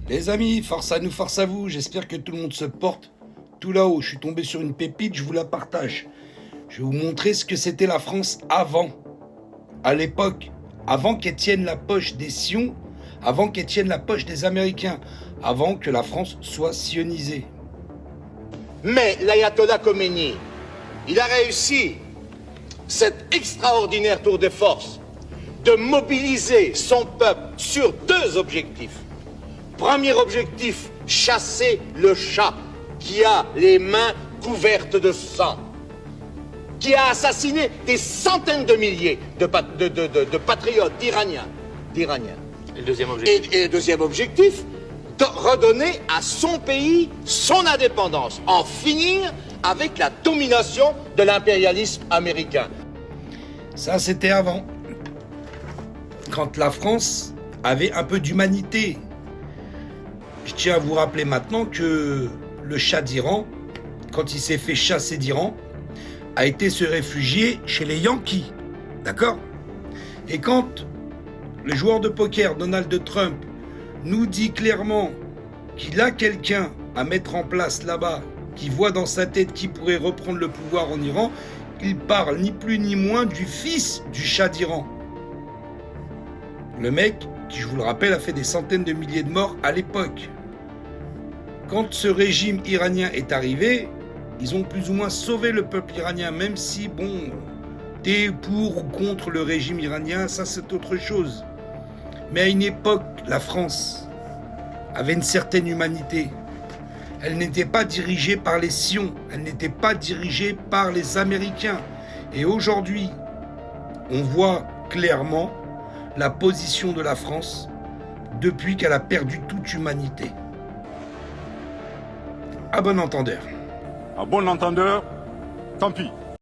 Les amis, force à nous, force à vous. J'espère que tout le monde se porte. Tout là-haut, je suis tombé sur une pépite, je vous la partage. Je vais vous montrer ce que c'était la France avant. À l'époque, avant qu'elle tienne la poche des Sions, avant qu'elle tienne la poche des Américains, avant que la France soit sionisée. Mais l'ayatollah Khomeini, il a réussi cet extraordinaire tour de force de mobiliser son peuple sur deux objectifs. Premier objectif, chasser le chat qui a les mains couvertes de sang, qui a assassiné des centaines de milliers de patriotes, d'Iraniens. Et le deuxième objectif Et le deuxième objectif, de redonner à son pays son indépendance, en finir avec la domination de l'impérialisme américain. Ça, c'était avant. Quand la France avait un peu d'humanité. Je tiens à vous rappeler maintenant que le Shah d'Iran, quand il s'est fait chasser d'Iran, a été se réfugier chez les Yankees. D'accord ? Et quand le joueur de poker Donald Trump nous dit clairement qu'il a quelqu'un à mettre en place là-bas, qui voit dans sa tête qui pourrait reprendre le pouvoir en Iran, il parle ni plus ni moins du fils du Shah d'Iran. Le mec, qui je vous le rappelle, a fait des centaines de milliers de morts à l'époque. Quand ce régime iranien est arrivé, ils ont plus ou moins sauvé le peuple iranien, même si, bon, t'es pour ou contre le régime iranien, ça c'est autre chose. Mais à une époque, la France avait une certaine humanité. Elle n'était pas dirigée par les Sions, elle n'était pas dirigée par les Américains. Et aujourd'hui, on voit clairement la position de la France depuis qu'elle a perdu toute humanité. À bon entendeur. À bon entendeur, tant pis.